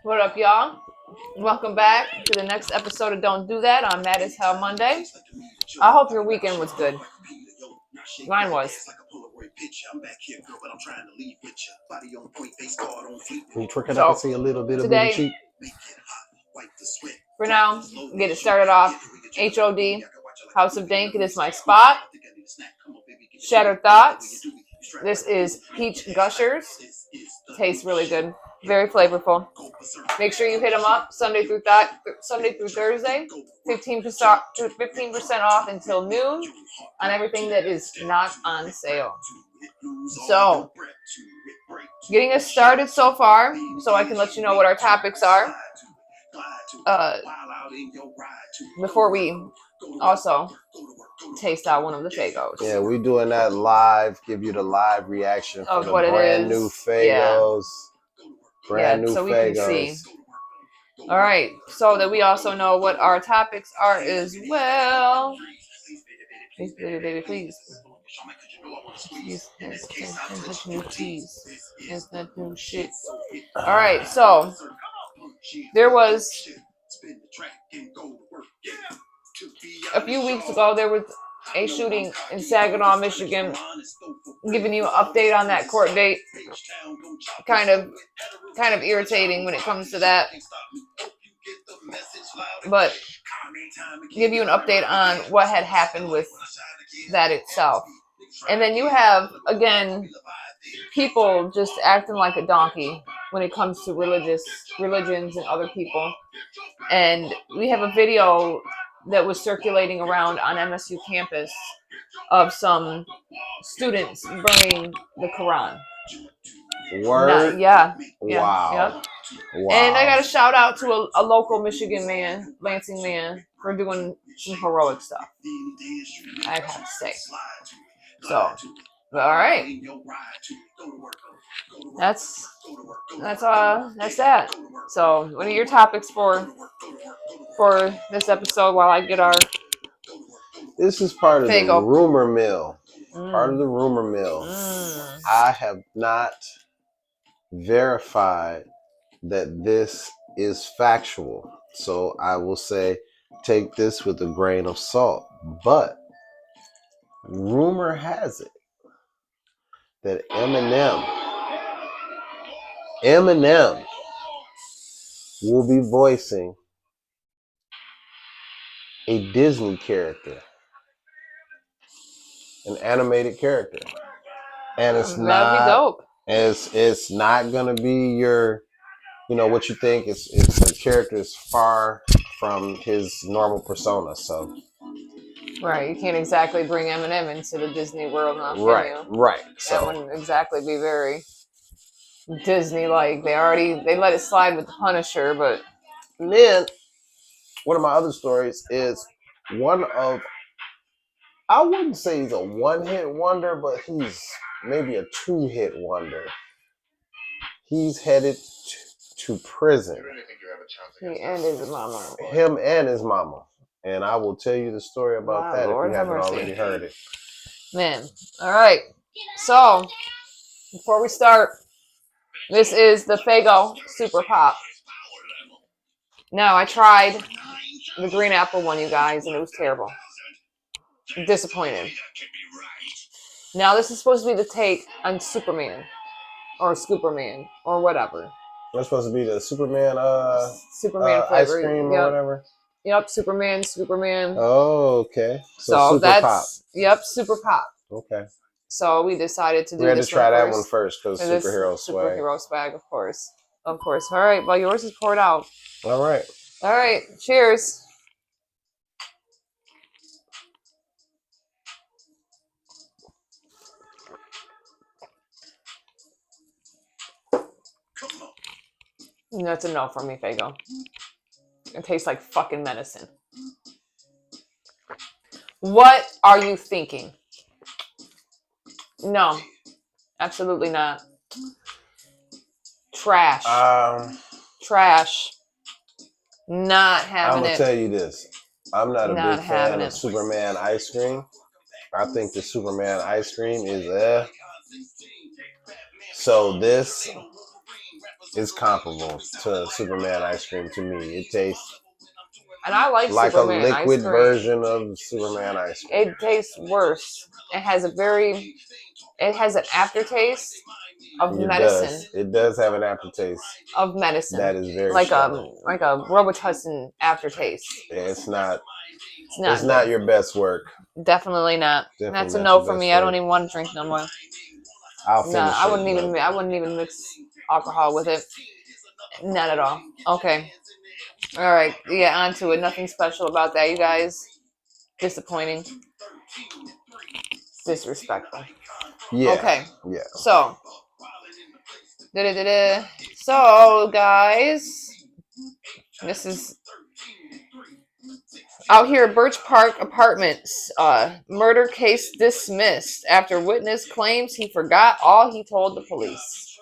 What up, y'all? Welcome back to the next episode of Don't Do That on Mad as Hell Monday. I hope your weekend was good. Mine was. Can you twerk it up and see a little bit of booty Today, cheek? for now, get it started off. HOD, House of Dank. It is my spot. Shattered Thoughts. This is Peach Gushers. Tastes really good. Very flavorful. Make sure you hit them up Sunday through Thursday. 15% off until noon on everything that is not on sale. So, getting us started so far, so I can let you know what our topics are. Before we also taste out one of the Fagos. Yeah, we doing that live. Give you the live reaction for of the what it brand is. new Fagos. Brand new so we Fagos. can see. All right, so that we also know what our topics are as well. Please, baby, please. Please, it's not new shit. All right, so there was a few weeks ago there was a shooting in Saginaw, Michigan. Giving you an update on that court date. Kind of irritating when it comes to that. But give you an update on what had happened with that itself. And then you have, again, people just acting like a donkey when it comes to religions and other people. And we have a video that was circulating around on MSU campus of some students burning the Quran. Word? Yeah. Wow. Yep. Wow. And I got a shout out to a local Michigan man, Lansing man, for doing some heroic stuff. I have to say. So, all right. That's that. So, what are your topics for this episode while I get our This is part of the Fago. rumor mill. Part of the rumor mill. I have not verified that this is factual. So I will say take this with a grain of salt. But rumor has it that Eminem will be voicing a Disney character, an animated character, and it's That'd not be dope. It's not gonna be your, what you think. It's a character is far from his normal persona. So right, you can't exactly bring Eminem into the Disney world, now, can you? Right. That So wouldn't exactly be very Disney-like. They let it slide with the Punisher, but then one of my other stories is I wouldn't say he's a one-hit wonder, but he's maybe a two-hit wonder. He's headed to prison. he and his mama. Him and his mama. And I will tell you the story about that Lord if you haven't already heard it. Man. All right. So, before we start, this is the Faygo Super Pop. Now, I tried the green apple one, you guys, and it was terrible. Disappointed. Now, this is supposed to be the take on Superman. Or Scooperman. Or whatever. That's supposed to be the Superman flavor. Ice cream or whatever? Yep, Superman. Oh, okay. So Super that's, Pop. Yep, Super Pop. Okay. So we decided to do this. We had to try that one first because superhero swag. Superhero swag, of course. Of course. All right, well, yours is poured out. All right. All right, cheers. That's a no for me, Faygo. It tastes like fucking medicine. What are you thinking? No, absolutely not. Trash. Trash. Not having it. I'm going to tell you this. I'm not a big fan of Superman ice cream. I think the Superman ice cream is So this is comparable to Superman ice cream to me. It tastes And I like like Superman a ice liquid cream. version of Superman ice cream. It tastes worse. It has an aftertaste of It medicine. does. It does have an aftertaste Of medicine. that is very like strong. like a Robitussin aftertaste. Yeah, it's not It's not your best work. Definitely not. Definitely That's a not no your for best me. I don't work. even want to drink no more. I'll No, finish I it. wouldn't even mix alcohol with it. Not at all. Okay. All right. Yeah, on to it. Nothing special about that, you guys. Disappointing. Disrespectful. Yeah. Okay. Yeah. So. So, guys. This is out here at Birch Park Apartments. Murder case dismissed after witness claims he forgot all he told the police.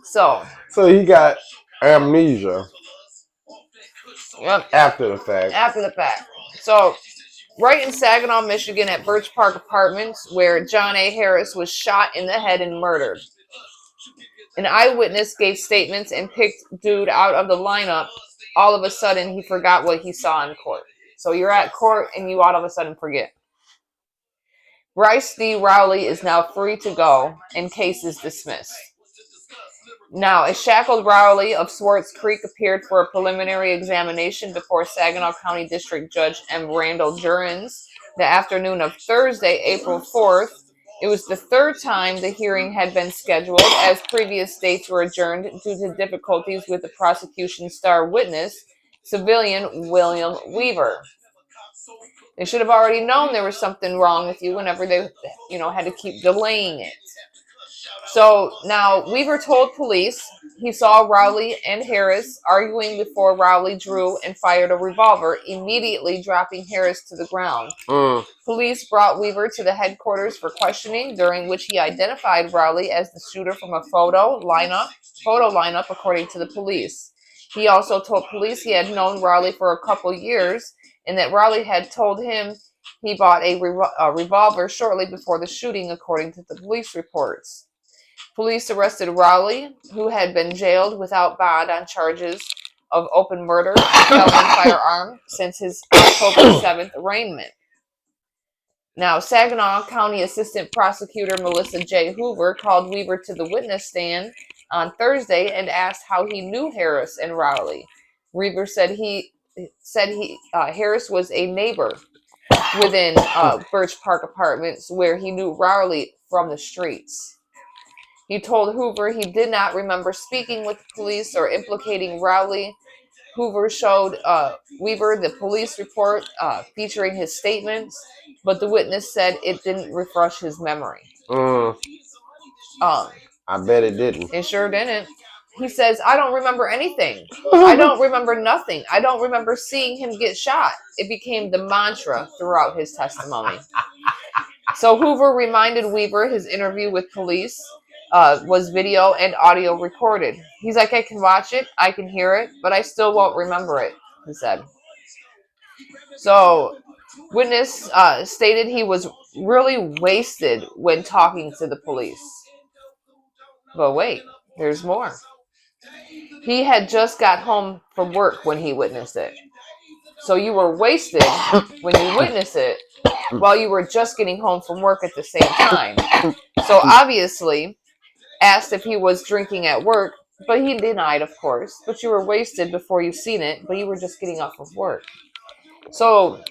So he got amnesia. Yep. After the fact. After the fact. So, right in Saginaw, Michigan, at Birch Park Apartments, where John A. Harris was shot in the head and murdered. An eyewitness gave statements and picked Dood out of the lineup. All of a sudden, he forgot what he saw in court. So you're at court and you all of a sudden forget. Bryce D. Rowley is now free to go and case is dismissed. Now, a shackled Rowley of Swartz Creek appeared for a preliminary examination before Saginaw County District Judge M. Randall Jurens the afternoon of Thursday, April 4th. It was the third time the hearing had been scheduled, as previous dates were adjourned due to difficulties with the prosecution's star witness, civilian William Weaver. They should have already known there was something wrong with you whenever they, had to keep delaying it. So now Weaver told police he saw Rowley and Harris arguing before Rowley drew and fired a revolver, immediately dropping Harris to the ground. Police brought Weaver to the headquarters for questioning, during which he identified Rowley as the shooter from a photo lineup, according to the police. He also told police he had known Rowley for a couple years and that Rowley had told him he bought a revolver shortly before the shooting, according to the police reports. Police arrested Rowley, who had been jailed without bond on charges of open murder and felon firearm since his October 7th arraignment. Now, Saginaw County Assistant Prosecutor Melissa J. Hoover called Weaver to the witness stand on Thursday and asked how he knew Harris and Rowley. Weaver said Harris was a neighbor within Birch Park Apartments, where he knew Rowley from the streets. He told Hoover he did not remember speaking with the police or implicating Rowley. Hoover showed Weaver the police report featuring his statements, but the witness said it didn't refresh his memory. I bet it didn't. It sure didn't. He says, I don't remember anything. I don't remember nothing. I don't remember seeing him get shot. It became the mantra throughout his testimony. So Hoover reminded Weaver his interview with police was video and audio recorded. He's like, I can watch it, I can hear it, but I still won't remember it, he said. So, witness stated he was really wasted when talking to the police. But wait, there's more. He had just got home from work when he witnessed it. So you were wasted when you witnessed it while you were just getting home from work at the same time. So obviously, asked if he was drinking at work, but he denied, of course. But you were wasted before you seen it, but you were just getting off of work. So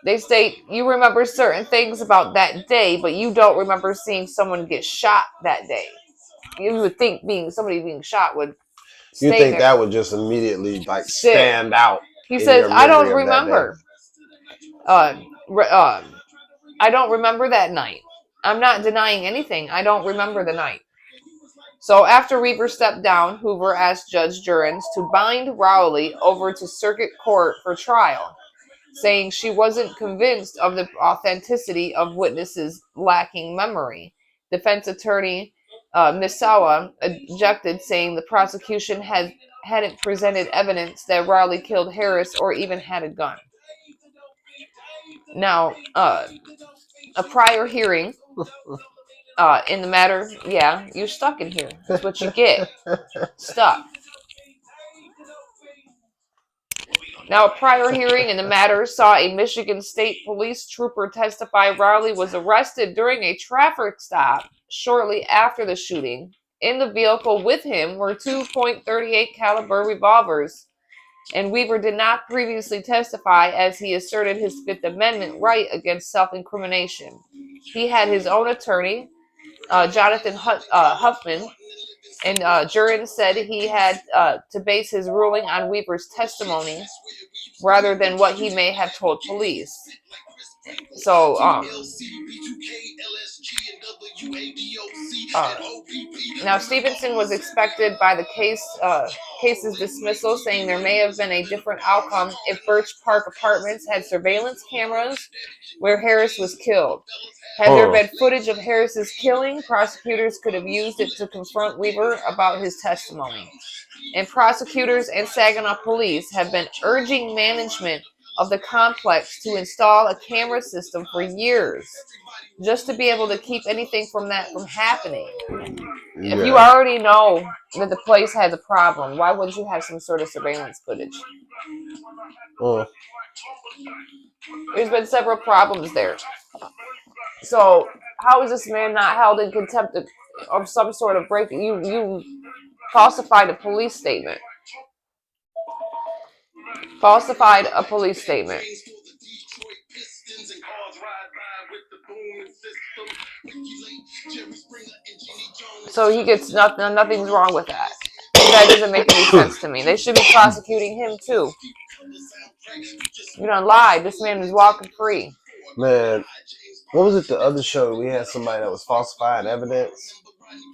they state you remember certain things about that day, but you don't remember seeing someone get shot that day. You would think somebody being shot would stay You think there. that would just immediately stand out. He says, I don't remember. I don't remember that night. I'm not denying anything. I don't remember the night. So after Weaver stepped down, Hoover asked Judge Jurens to bind Rowley over to circuit court for trial, saying she wasn't convinced of the authenticity of witnesses lacking memory. Defense attorney Misawa objected, saying the prosecution hadn't presented evidence that Rowley killed Harris or even had a gun. Now, a prior hearing in the matter, yeah, you're stuck in here. That's what you get. Stuck. Now, a prior hearing in the matter saw a Michigan State Police trooper testify Rowley was arrested during a traffic stop shortly after the shooting. In the vehicle with him were 2.38 caliber revolvers, and Weaver did not previously testify as he asserted his Fifth Amendment right against self-incrimination. He had his own attorney, Jonathan Huffman, and Jurin said he had to base his ruling on Weaver's testimony rather than what he may have told police. So, now Stevenson was expected by the case's dismissal, saying there may have been a different outcome if Birch Park Apartments had surveillance cameras where Harris was killed. Had there been footage of Harris's killing, prosecutors could have used it to confront Weaver about his testimony. And prosecutors and Saginaw police have been urging management of the complex to install a camera system for years, just to be able to keep anything from that from happening. Yeah. If you already know that the place has a problem, why wouldn't you have some sort of surveillance footage? There's been several problems there. So how is this man not held in contempt of some sort of breaking? You falsified a police statement. Falsified a police statement. So he gets nothing. Nothing's wrong with that. That doesn't make any sense to me. They should be prosecuting him too. You done lied. This man is walking free. Man, what was it? The other show we had somebody that was falsifying evidence.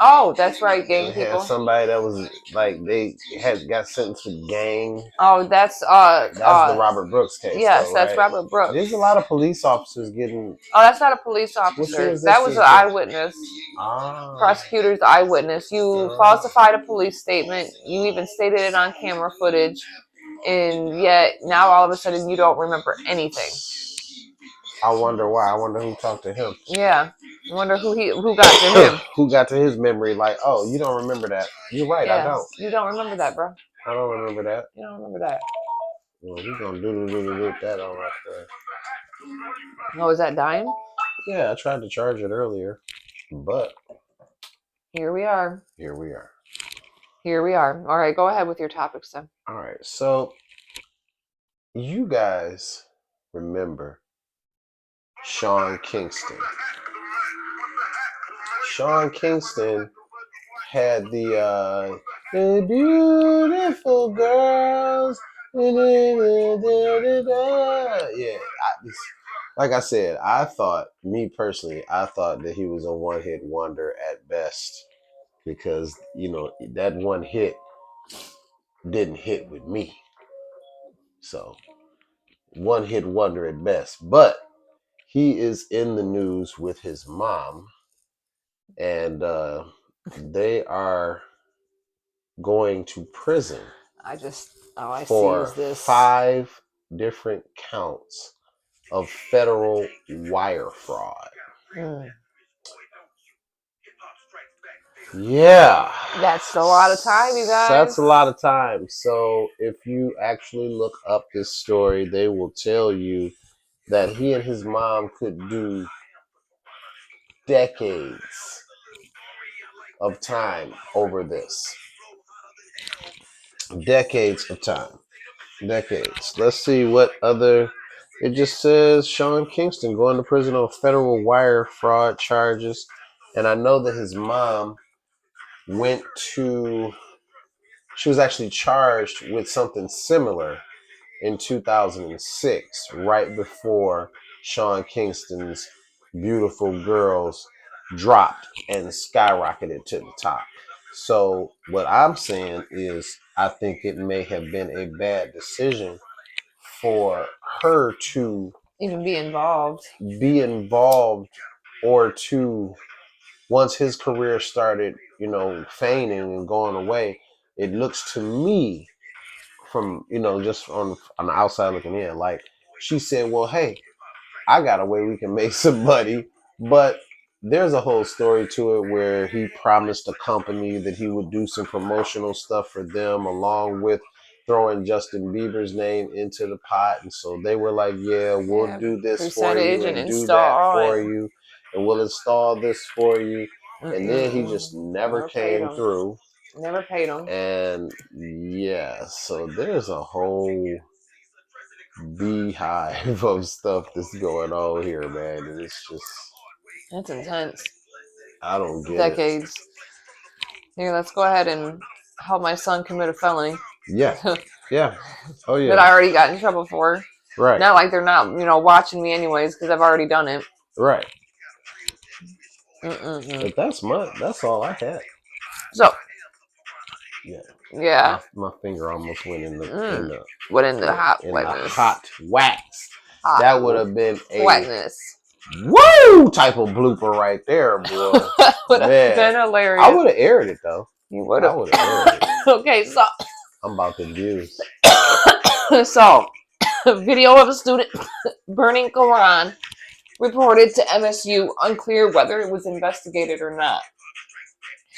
Oh, that's right, gang we people. Had somebody that was like they had got sentenced for gang. Oh, that's the Robert Brooks case. Yes, though, that's right? Robert Brooks. There's a lot of police officers getting. Oh, that's not a police officer. That was an eyewitness. Prosecutor's eyewitness. You falsified a police statement. You even stated it on camera footage, and yet now all of a sudden you don't remember anything. I wonder why. I wonder who talked to him. Yeah. I wonder who got to him. Who got to his memory like, oh, you don't remember that. You're right, yeah, I don't. You don't remember that, bro. I don't remember that. You don't remember that. Well, we're going to do that on right there. Oh, is that dying? Yeah, I tried to charge it earlier, but... Here we are. Here we are. Here we are. All right, go ahead with your topics then. All right, so you guys remember Sean Kingston. Sean Kingston had the beautiful girls. Yeah, like I said, I thought that he was a one-hit wonder at best because, you know, that one hit didn't hit with me. So, one-hit wonder at best. But he is in the news with his mom, and they are going to prison for 5 different counts of federal wire fraud. Yeah. That's a lot of time, you guys. That's a lot of time. So if you actually look up this story, they will tell you that he and his mom could do decades of time over this. Decades of time. Decades. Let's see what other... It just says Sean Kingston going to prison on federal wire fraud charges. And I know that his mom she was actually charged with something similar in 2006, right before Sean Kingston's Beautiful Girls dropped and skyrocketed to the top. So what I'm saying is I think it may have been a bad decision for her to even be involved, or to, once his career started, you know, feigning and going away, it looks to me from, you know, just on the outside looking in, like she said, well, hey, I got a way we can make some money, but there's a whole story to it where he promised a company that he would do some promotional stuff for them along with throwing Justin Bieber's name into the pot. And so they were like, yeah, we'll do this for percentage you and and do that install for and you. And we'll install this for you. And then he just never never paid came him. through. Never paid him. And yeah, so there's a whole beehive of stuff that's going on here, man. And it's just, That's intense. I don't get Decades. Here, let's go ahead and help my son commit a felony. it. Yeah. Yeah. Oh, yeah. That I already got in trouble for. Right. Not like they're not, watching me anyways, because I've already done it. Right. Mm-mm-mm. But that's all I had. So. Yeah. Yeah. My finger almost went in the hot in wetness. the hot wax. Hot That would have been a wetness. Woo type of blooper right there, boy. Would have been hilarious. I would have aired it though. You would have. aired it. Okay, so I'm about to abuse. So, video of a student burning Quran reported to MSU. Unclear whether it was investigated or not.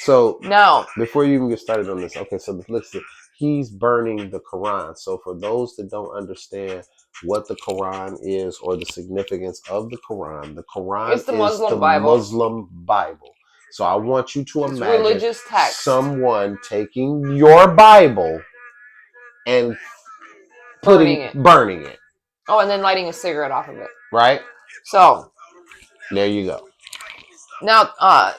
So now, before you even get started on this, okay, so listen, he's burning the Quran. So for those that don't understand what the Quran is or the significance of the Quran is the Muslim Bible. So I want you to imagine religious text. Someone taking your Bible and burning it. Oh, and then lighting a cigarette off of it. Right? So there you go. Now,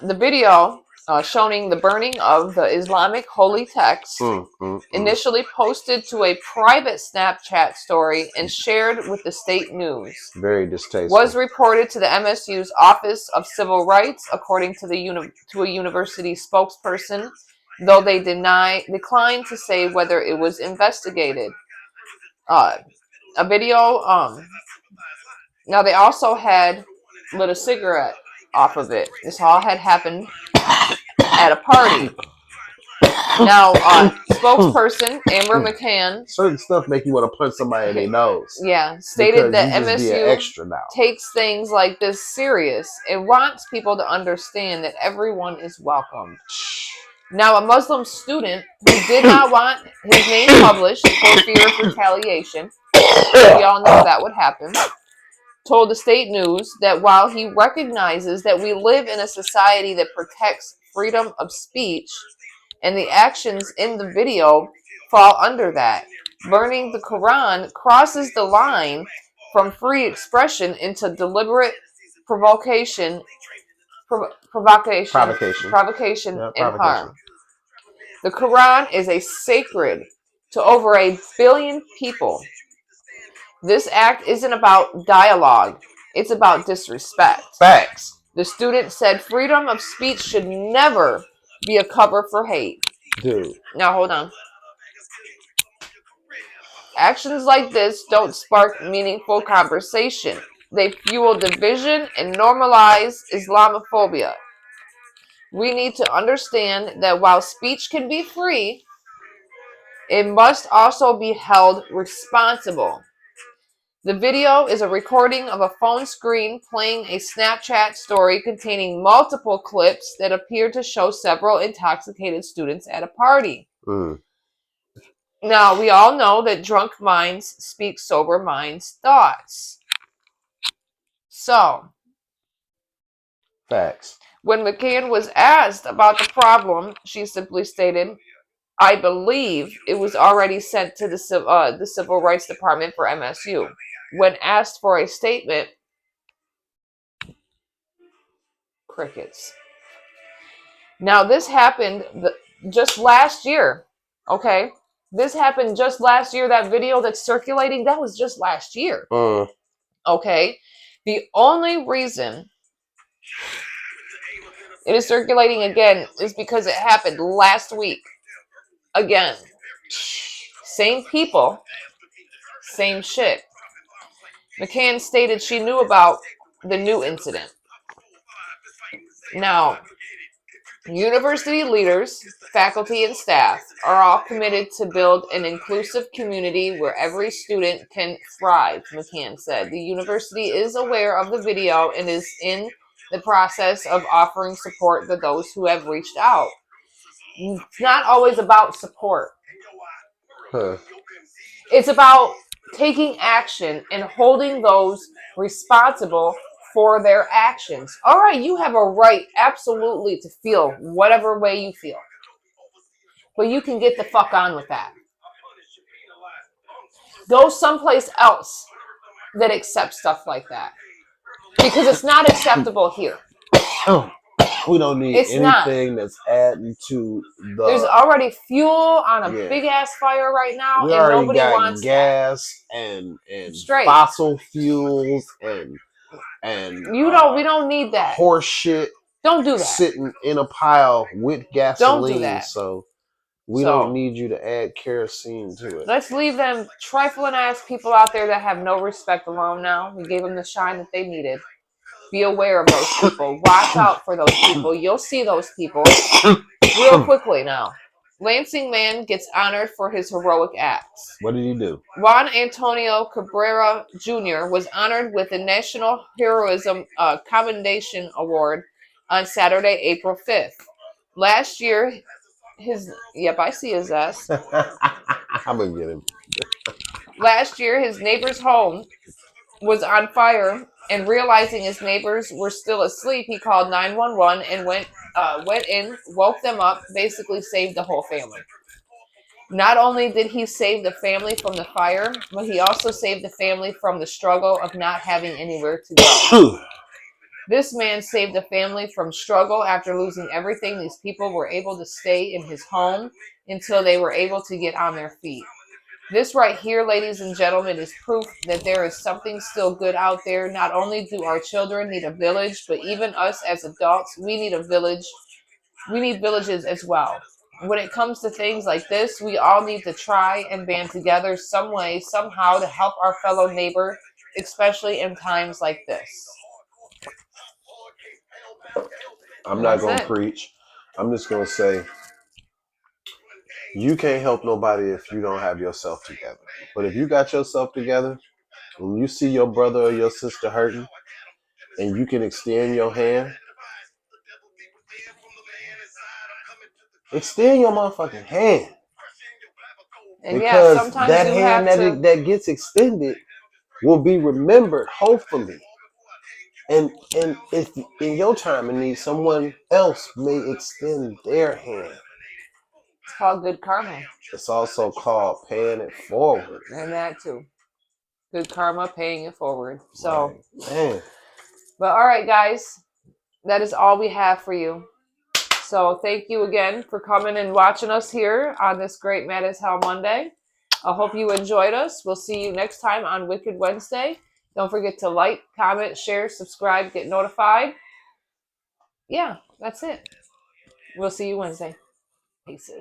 the video showing the burning of the Islamic holy text, initially posted to a private Snapchat story and shared with the state news. Very distasteful. Was reported to the MSU's Office of Civil Rights, according to to a university spokesperson, though they declined to say whether it was investigated. A video. Now they also had lit a cigarette off of it. This all had happened at a party. Now, spokesperson Amber McCann. Certain stuff make you want to punch somebody in their nose. Yeah, stated that MSU takes things like this serious. It wants people to understand that everyone is welcome. Now, a Muslim student who did not want his name published for fear of retaliation, we all know that would happen, told the state news that while he recognizes that we live in a society that protects freedom of speech, and the actions in the video fall under that, burning the Quran crosses the line from free expression into deliberate provocation and harm. The Quran is sacred to over 1 billion people. This act isn't about dialogue. It's about disrespect. Facts. The student said freedom of speech should never be a cover for hate. Dude. Now, hold on. Actions like this don't spark meaningful conversation. They fuel division and normalize Islamophobia. We need to understand that while speech can be free, it must also be held responsible. The video is a recording of a phone screen playing a Snapchat story containing multiple clips that appear to show several intoxicated students at a party. Now, we all know that drunk minds speak sober minds' thoughts. So, facts. When McCann was asked about the problem, she simply stated, I believe it was already sent to the Civil Rights Department for MSU. When asked for a statement, crickets. Now, this happened just last year, okay? This happened just last year. That video that's circulating, that was just last year. Okay? The only reason it is circulating again is because it happened last week. Again. Same people, same shit. McCann stated she knew about the new incident. Now, university leaders, faculty, and staff are all committed to build an inclusive community where every student can thrive, McCann said. The university is aware of the video and is in the process of offering support to those who have reached out. It's not always about support. Huh. It's about taking action and holding those responsible for their actions. All right, you have a right absolutely to feel whatever way you feel. But you can get the fuck on with that. Go someplace else that accepts stuff like that. Because it's not acceptable here. We don't need It's anything that's adding to the. There's already fuel on a big ass fire right now, We and already nobody got wants gas and Straight. fossil fuels and we don't need that. Horse shit. Don't do that. Sitting in a pile with gasoline. Don't do that. So we don't need you to add kerosene to it. Let's leave them trifling ass people out there that have no respect alone now. We gave them the shine that they needed. Be aware of those people. Watch out for those people. You'll see those people real quickly now. Lansing man gets honored for his heroic acts. What did he do? Juan Antonio Cabrera Jr. was honored with the National Heroism Commendation Award on Saturday, April 5th. Last year, I see his ass. I'm going to get him. Last year, his neighbor's home was on fire, and realizing his neighbors were still asleep, he called 911 and went in, woke them up, basically saved the whole family. Not only did he save the family from the fire, but he also saved the family from the struggle of not having anywhere to go. This man saved the family from struggle after losing everything. These people were able to stay in his home until they were able to get on their feet. This right here, ladies and gentlemen, is proof that there is something still good out there. Not only do our children need a village, but even us as adults, we need a village. We need villages as well. When it comes to things like this, we all need to try and band together some way, somehow, to help our fellow neighbor, especially in times like this. I'm not going to preach. I'm just going to say, you can't help nobody if you don't have yourself together. But if you got yourself together, when you see your brother or your sister hurting, and you can extend your hand, extend your motherfucking hand. And because sometimes that hand that gets extended will be remembered, hopefully. And if in your time of need, someone else may extend their hand. It's called good karma. It's also called paying it forward. And that too. Good karma, paying it forward. So, man. But all right, guys, that is all we have for you. So thank you again for coming and watching us here on this great Mad as Hell Monday. I hope you enjoyed us. We'll see you next time on Wicked Wednesday. Don't forget to like, comment, share, subscribe, get notified. Yeah, that's it. We'll see you Wednesday. Peace.